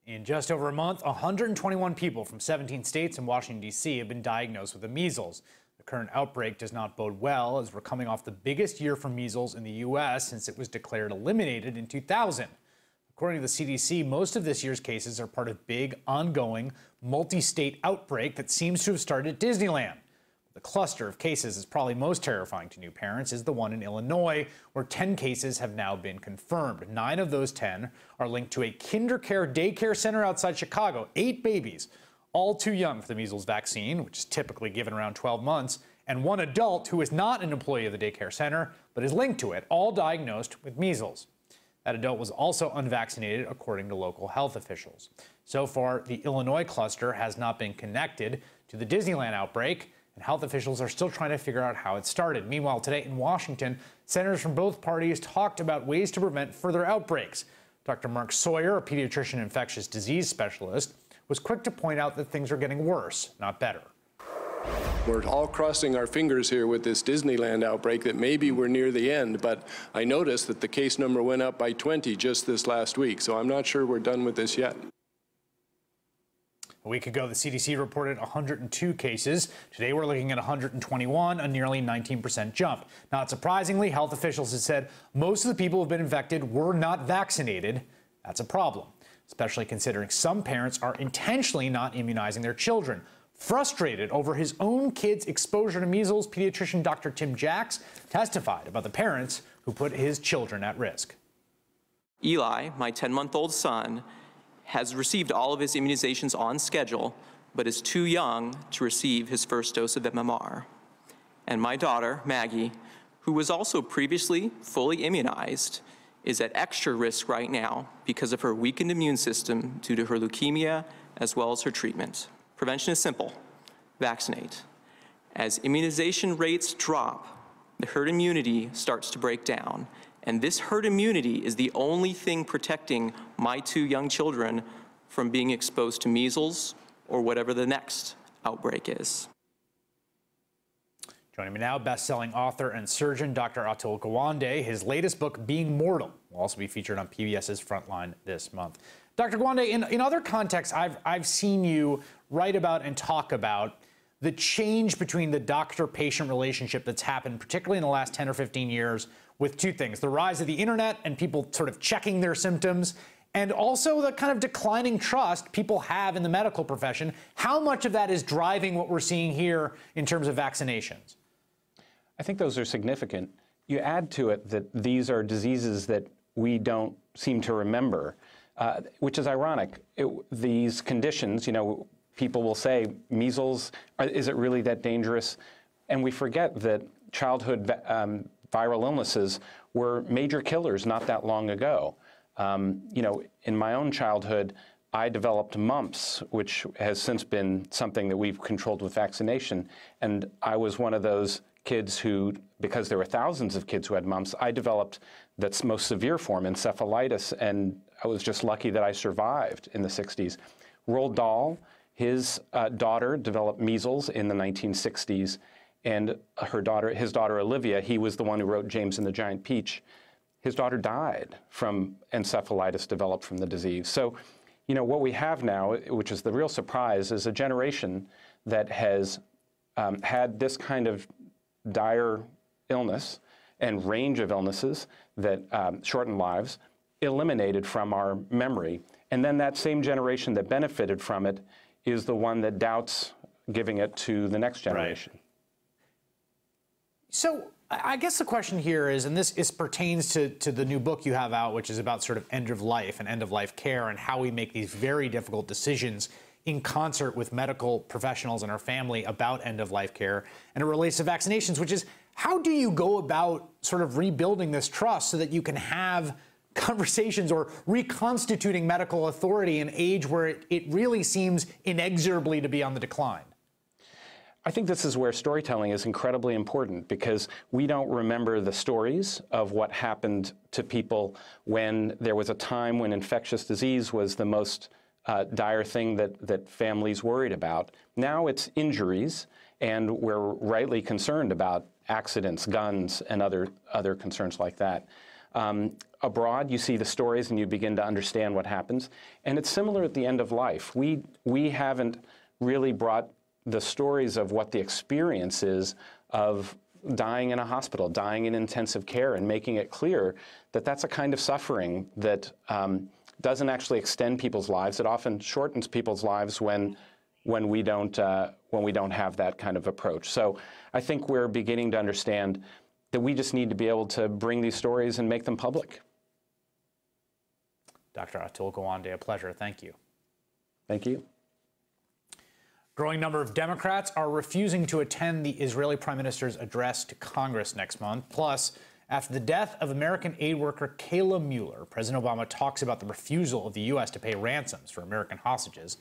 In just over a month, 121 people from 17 states and Washington, D.C. have been diagnosed with the measles. The current outbreak does not bode well, as we're coming off the biggest year for measles in the U.S. since it was declared eliminated in 2000. According to the CDC, most of this year's cases are part of big, ongoing, multi-state outbreak that seems to have started at Disneyland. The cluster of cases is probably most terrifying to new parents is the one in Illinois, where 10 cases have now been confirmed. 9 of those 10 are linked to a KinderCare daycare center outside Chicago. 8 babies, all too young for the measles vaccine, which is typically given around 12 months, and 1 adult who is not an employee of the daycare center, but is linked to it, all diagnosed with measles. That adult was also unvaccinated, according to local health officials. So far, the Illinois cluster has not been connected to the Disneyland outbreak, and health officials are still trying to figure out how it started. Meanwhile, today in Washington, senators from both parties talked about ways to prevent further outbreaks. Dr. Mark Sawyer, a pediatrician infectious disease specialist, was quick to point out that things are getting worse, not better. We're all crossing our fingers here with this Disneyland outbreak that maybe we're near the end, but I noticed that the case number went up by 20 just this last week, so I'm not sure we're done with this yet. A week ago, the CDC reported 102 cases. Today, we're looking at 121, a nearly 19% jump. Not surprisingly, health officials have said most of the people who have been infected were not vaccinated. That's a problem, especially considering some parents are intentionally not immunizing their children. Frustrated over his own kid's exposure to measles, pediatrician Dr. Tim Jacks testified about the parents who put his children at risk. Eli, my 10-month-old son, has received all of his immunizations on schedule, but is too young to receive his first dose of MMR. And my daughter, Maggie, who was also previously fully immunized, is at extra risk right now because of her weakened immune system due to her leukemia as well as her treatment. Prevention is simple: vaccinate. As immunization rates drop, the herd immunity starts to break down. And this herd immunity is the only thing protecting my 2 young children from being exposed to measles or whatever the next outbreak is. Joining me now, best-selling author and surgeon Dr. Atul Gawande. His latest book, Being Mortal, will also be featured on PBS's Frontline this month. Dr. Gawande, in other contexts, I've seen you write about and talk about the change between the doctor-patient relationship that's happened, particularly in the last 10 or 15 years, with 2 things: the rise of the internet and people sort of checking their symptoms, and also the kind of declining trust people have in the medical profession. How much of that is driving what we're seeing here in terms of vaccinations? I think those are significant. You add to it that these are diseases that we don't seem to remember, which is ironic. These conditions, you know, people will say, measles, is it really that dangerous? And we forget that childhood viral illnesses were major killers not that long ago. You know, in my own childhood, I developed mumps, which has since been something that we've controlled with vaccination. And I was one of those kids who, because there were thousands of kids who had mumps, I developed that most severe form, encephalitis, and I was just lucky that I survived in the 60s. Roald Dahl, his daughter developed measles in the 1960s, and his daughter Olivia, he was the one who wrote James and the Giant Peach. His daughter died from encephalitis developed from the disease. So, you know, what we have now, which is the real surprise, is a generation that has had this kind of dire illness and range of illnesses that shorten lives eliminated from our memory. And then that same generation that benefited from it is the one that doubts giving it to the next generation. Right. So I guess the question here is, and this pertains to the new book you have out, which is about sort of end of life and end of life care and how we make these very difficult decisions in concert with medical professionals and our family about end of life care. And it relates to vaccinations, which is, how do you go about sort of rebuilding this trust so that you can have conversations or reconstituting medical authority in an age where it really seems inexorably to be on the decline? I think this is where storytelling is incredibly important, because we don't remember the stories of what happened to people when there was a time when infectious disease was the most dire thing that families worried about. Now it's injuries, and we're rightly concerned about accidents, guns, and other concerns like that. Abroad, you see the stories and you begin to understand what happens. And it's similar at the end of life. We haven't really brought the stories of what the experience is of dying in a hospital, dying in intensive care, and making it clear that that's a kind of suffering that doesn't actually extend people's lives. It often shortens people's lives when we don't have that kind of approach. So I think we're beginning to understand that we just need to be able to bring these stories and make them public. Dr. Atul Gawande, a pleasure. Thank you. Thank you. Growing number of Democrats are refusing to attend the Israeli Prime Minister's address to Congress next month. Plus, after the death of American aid worker Kayla Mueller, President Obama talks about the refusal of the U.S. to pay ransoms for American hostages.